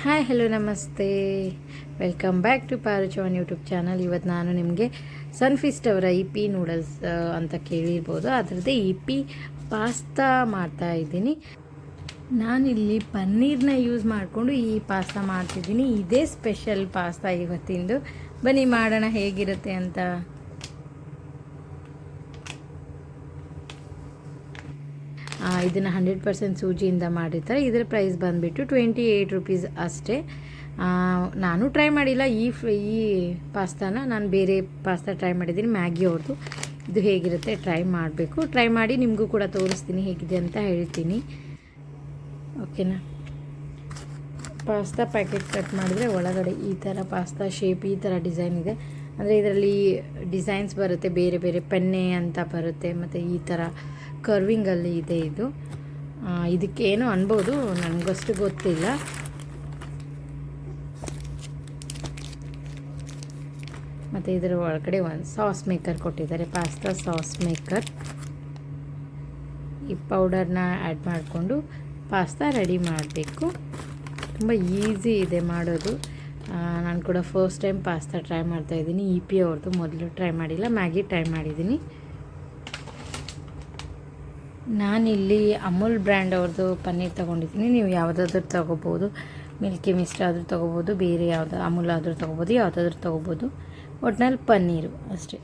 Hi hello ನಮಸ್ತೆ, welcome back to ಪಾರು Chavan YouTube channel. ಇವತ್ತು ನಾನು ನಿಮಗೆ ಸನ್ಫೀಸ್ಟ್ ಅವರ ಇಪಿ ನೂಡಲ್ಸ್ ಅಂತ ಕೇಳಿರ್ಬೋದು, ಅದರದ್ದೇ ಇಪಿ ಪಾಸ್ತಾ ಮಾಡ್ತಾ ಇದ್ದೀನಿ. ನಾನಿಲ್ಲಿ ಪನ್ನೀರನ್ನ ಯೂಸ್ ಮಾಡಿಕೊಂಡು ಈ ಪಾಸ್ತಾ ಮಾಡ್ತಿದ್ದೀನಿ. ಇದೇ ಸ್ಪೆಷಲ್ ಪಾಸ್ತಾ ಇವತ್ತಿಂದು. ಬನ್ನಿ ಮಾಡೋಣ ಹೇಗಿರುತ್ತೆ ಅಂತ. ಇದನ್ನು 100% ಸೂಜಿಯಿಂದ ಮಾಡಿರ್ತಾರೆ. ಇದರ ಪ್ರೈಸ್ ಬಂದುಬಿಟ್ಟು 28 ರೂಪೀಸ್ ಅಷ್ಟೇ. ನಾನು ಟ್ರೈ ಮಾಡಿಲ್ಲ ಈ ಪಾಸ್ತಾನ. ನಾನು ಬೇರೆ ಪಾಸ್ತಾ ಟ್ರೈ ಮಾಡಿದ್ದೀನಿ, ಮ್ಯಾಗಿ ಅವ್ರದ್ದು. ಇದು ಹೇಗಿರುತ್ತೆ ಟ್ರೈ ಮಾಡಬೇಕು. ಟ್ರೈ ಮಾಡಿ ನಿಮಗೂ ಕೂಡ ತೋರಿಸ್ತೀನಿ ಹೇಗಿದೆ ಅಂತ ಹೇಳ್ತೀನಿ, ಓಕೆನಾ. ಪಾಸ್ತಾ ಪ್ಯಾಕೆಟ್ ಕಟ್ ಮಾಡಿದರೆ ಒಳಗಡೆ ಈ ಥರ ಪಾಸ್ತಾ ಶೇಪ್ ಈ ಥರ ಡಿಸೈನ್ ಇದೆ. ಅಂದರೆ ಇದರಲ್ಲಿ ಡಿಸೈನ್ಸ್ ಬರುತ್ತೆ, ಬೇರೆ ಬೇರೆ ಪೆನ್ನೆ ಅಂತ ಬರುತ್ತೆ, ಮತ್ತು ಈ ಥರ ಕರ್ವಿಂಗಲ್ಲಿ ಇದೆ. ಇದಕ್ಕೇನು ಅನ್ಬೋದು, ನನಗಷ್ಟು ಗೊತ್ತಿಲ್ಲ. ಮತ್ತು ಇದರ ಒಳಗಡೆ ಒಂದು ಸಾಸ್ ಮೇಕರ್ ಕೊಟ್ಟಿದ್ದಾರೆ, ಪಾಸ್ತಾ ಸಾಸ್ ಮೇಕರ್. ಈ ಪೌಡರ್ನ ಆ್ಯಡ್ ಮಾಡಿಕೊಂಡು ಪಾಸ್ತಾ ರೆಡಿ ಮಾಡಬೇಕು. ತುಂಬ ಈಸಿ ಇದೆ ಮಾಡೋದು. ನಾನು ಕೂಡ ಫಸ್ಟ್ ಟೈಮ್ ಪಾಸ್ತಾ ಟ್ರೈ ಮಾಡ್ತಾಯಿದ್ದೀನಿ. ಇಪಿ ಅವ್ರದ್ದು ಮೊದಲು ಟ್ರೈ ಮಾಡಿಲ್ಲ, ಮ್ಯಾಗಿ ಟ್ರೈ ಮಾಡಿದ್ದೀನಿ. ನಾನಿಲ್ಲಿ ಅಮೂಲ್ ಬ್ರ್ಯಾಂಡ್ ಅವ್ರದ್ದು ಪನ್ನೀರ್ ತೊಗೊಂಡಿದ್ದೀನಿ. ನೀವು ಯಾವುದಾದ್ರೂ ತೊಗೋಬೋದು, ಮಿಲ್ಕಿ ಮಿಸ್ಟ್ ಆದರೂ ತೊಗೋಬೋದು, ಬೇರೆ ಯಾವುದು ಅಮೂಲ್ ಆದರೂ ತೊಗೋಬೋದು, ಯಾವುದಾದ್ರೂ ತೊಗೋಬೋದು. ಒಟ್ನಲ್ಲಿ ಪನ್ನೀರು ಅಷ್ಟೇ.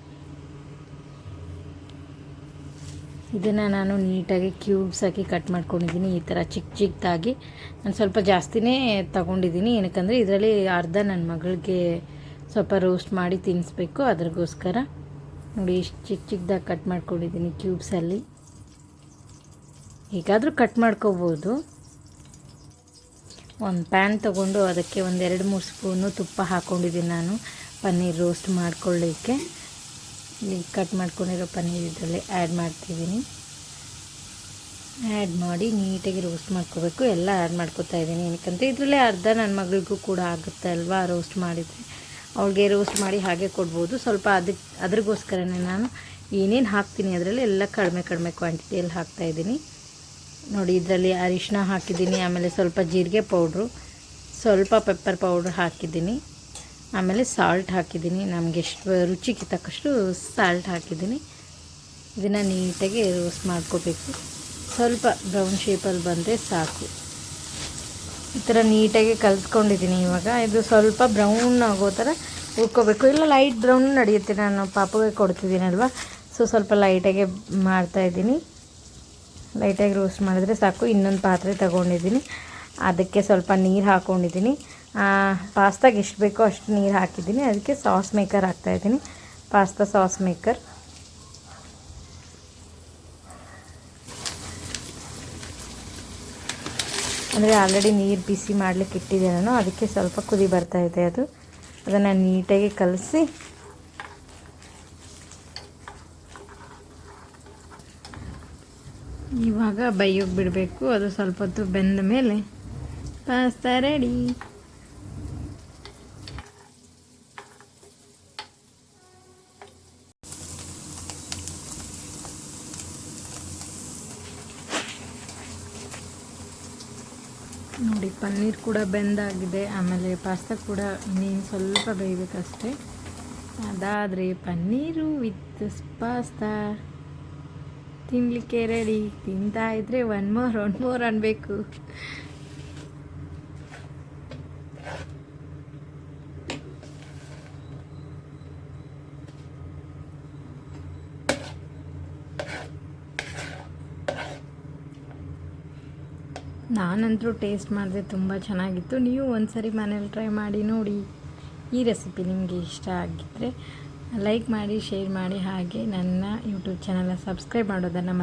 ಇದನ್ನು ನಾನು ನೀಟಾಗಿ ಕ್ಯೂಬ್ಸ್ ಹಾಕಿ ಕಟ್ ಮಾಡ್ಕೊಂಡಿದ್ದೀನಿ. ಈ ಥರ ಚಿಕ್ಕ ಚಿಕ್ಕದಾಗಿ ನಾನು ಸ್ವಲ್ಪ ಜಾಸ್ತಿನೇ ತೊಗೊಂಡಿದ್ದೀನಿ. ಏನಕ್ಕಂದರೆ ಇದರಲ್ಲಿ ಅರ್ಧ ನನ್ನ ಮಗಳಿಗೆ ಸ್ವಲ್ಪ ರೋಸ್ಟ್ ಮಾಡಿ ತಿನ್ನಿಸ್ಬೇಕು, ಅದ್ರಿಗೋಸ್ಕರ. ನೋಡಿ ಇಷ್ಟು ಚಿಕ್ಕ ಚಿಕ್ಕದಾಗಿ ಕಟ್ ಮಾಡ್ಕೊಂಡಿದ್ದೀನಿ ಕ್ಯೂಬ್ಸಲ್ಲಿ. ಹೇಗಾದರೂ ಕಟ್ ಮಾಡ್ಕೋಬೋದು. ಒಂದು ಪ್ಯಾನ್ ತೊಗೊಂಡು ಅದಕ್ಕೆ ಒಂದು 2-3 ಸ್ಪೂನು ತುಪ್ಪ ಹಾಕ್ಕೊಂಡಿದ್ದೀನಿ ನಾನು, ಪನ್ನೀರ್ ರೋಸ್ಟ್ ಮಾಡ್ಕೊಳ್ಳಿಕ್ಕೆ. ಇಲ್ಲಿ ಕಟ್ ಮಾಡ್ಕೊಂಡಿರೋ ಪನ್ನೀರ್ ಇದರಲ್ಲಿ ಆ್ಯಡ್ ಮಾಡ್ತಿದ್ದೀನಿ. ಆ್ಯಡ್ ಮಾಡಿ ನೀಟಾಗಿ ರೋಸ್ಟ್ ಮಾಡ್ಕೋಬೇಕು. ಎಲ್ಲ ಆ್ಯಡ್ ಮಾಡ್ಕೋತಾ ಇದ್ದೀನಿ, ಏನಕ್ಕಂದರೆ ಇದರಲ್ಲೇ ಅರ್ಧ ನನ್ನ ಮಗಳಿಗೂ ಕೂಡ ಆಗುತ್ತೆ ಅಲ್ವಾ ರೋಸ್ಟ್ ಮಾಡಿದರೆ. ಅವಳಿಗೆ ರೋಸ್ಟ್ ಮಾಡಿ ಹಾಗೆ ಕೊಡ್ಬೋದು. ಸ್ವಲ್ಪ ಅದ್ರಿಗೋಸ್ಕರನೇ ನಾನು ಏನೇನು ಹಾಕ್ತೀನಿ ಅದರಲ್ಲಿ ಎಲ್ಲ ಕಡಿಮೆ ಕ್ವಾಂಟಿಟಿಯಲ್ಲಿ ಹಾಕ್ತಾಯಿದ್ದೀನಿ. ನೋಡಿ ಇದರಲ್ಲಿ ಅರಿಶಿನ ಹಾಕಿದ್ದೀನಿ, ಆಮೇಲೆ ಸ್ವಲ್ಪ ಜೀರಿಗೆ ಪೌಡ್ರು, ಸ್ವಲ್ಪ ಪೆಪ್ಪರ್ ಪೌಡ್ರ್ ಹಾಕಿದ್ದೀನಿ, ಆಮೇಲೆ ಸಾಲ್ಟ್ ಹಾಕಿದ್ದೀನಿ. ನಮಗೆ ಎಷ್ಟು ರುಚಿಗೆ ತಕ್ಕಷ್ಟು ಸಾಲ್ಟ್ ಹಾಕಿದ್ದೀನಿ. ಇದನ್ನು ನೀಟಾಗಿ ರೋಸ್ಟ್ ಮಾಡ್ಕೋಬೇಕು. ಸ್ವಲ್ಪ ಬ್ರೌನ್ ಶೇಪಲ್ಲಿ ಬಂದರೆ ಸಾಕು. ಈ ಥರ ನೀಟಾಗಿ ಕಲಿಸ್ಕೊಂಡಿದ್ದೀನಿ. ಇವಾಗ ಇದು ಸ್ವಲ್ಪ ಬ್ರೌನ್ ಆಗೋ ಥರ ಹುರ್ಕೋಬೇಕು. ಇಲ್ಲ ಲೈಟ್ ಬ್ರೌನ್ ನಡೆಯುತ್ತೆ, ನಾನು ಪಾಪಗೆ ಕೊಡ್ತಿದ್ದೀನಲ್ವ, ಸೊ ಸ್ವಲ್ಪ ಲೈಟಾಗೆ ಮಾಡ್ತಾಯಿದ್ದೀನಿ. ಲೈಟಾಗಿ ರೋಸ್ಟ್ ಮಾಡಿದ್ರೆ ಸಾಕು. ಇನ್ನೊಂದು ಪಾತ್ರೆ ತೊಗೊಂಡಿದ್ದೀನಿ, ಅದಕ್ಕೆ ಸ್ವಲ್ಪ ನೀರು ಹಾಕ್ಕೊಂಡಿದ್ದೀನಿ. ಪಾಸ್ತಾಗೆ ಎಷ್ಟು ಬೇಕೋ ಅಷ್ಟು ನೀರು ಹಾಕಿದ್ದೀನಿ. ಅದಕ್ಕೆ ಸಾಸ್ ಮೇಕರ್ ಹಾಕ್ತಾಯಿದ್ದೀನಿ, ಪಾಸ್ತಾ ಸಾಸ್ ಮೇಕರ್. ಅಂದರೆ ಆಲ್ರೆಡಿ ನೀರು ಬಿಸಿ ಮಾಡಲಿಕ್ಕೆ ಇಟ್ಟಿದ್ದೆ ನಾನು, ಅದಕ್ಕೆ ಸ್ವಲ್ಪ ಕುದಿ ಬರ್ತಾಯಿದೆ. ಅದನ್ನು ನೀಟಾಗಿ ಕಲಸಿ ಇವಾಗ ಬೇಯೋಕೆ ಬಿಡಬೇಕು. ಅದು ಸ್ವಲ್ಪ ಹೊತ್ತು ಬೆಂದ ಮೇಲೆ ಪಾಸ್ತಾ ರೆಡಿ. ನೋಡಿ ಪನ್ನೀರ್ ಕೂಡ ಬೆಂದಾಗಿದೆ, ಆಮೇಲೆ ಪಾಸ್ತಾ ಕೂಡ ಇನ್ನೇನು ಸ್ವಲ್ಪ ಬೇಯಬೇಕಷ್ಟೇ. ಅದಾದರೆ ಪನ್ನೀರು ವಿತ್ ಪಾಸ್ತಾ ತಿನ್ನಲಿಕ್ಕೆ ರೆಡಿ. ತಿಂತಾ ಇದ್ದರೆ ಒನ್ ಮೋರ್ ಅನ್ನಬೇಕು. ನಾನಂತರೂ ಟೇಸ್ಟ್ ಮಾಡಿದೆ, ತುಂಬ ಚೆನ್ನಾಗಿತ್ತು. ನೀವು ಒಂದ್ಸರಿ ಮನೇಲಿ ಟ್ರೈ ಮಾಡಿ ನೋಡಿ. ಈ ರೆಸಿಪಿ ನಿಮಗೆ ಇಷ್ಟ ಆಗಿದ್ದರೆ ಲೈಕ್ ಮಾಡಿ, ಶೇರ್ ಮಾಡಿ, ಹಾಗೆ ನನ್ನ ಯೂಟ್ಯೂಬ್ ಚಾನಲ್ನ ಸಬ್ಸ್ಕ್ರೈಬ್ ಮಾಡೋದನ್ನು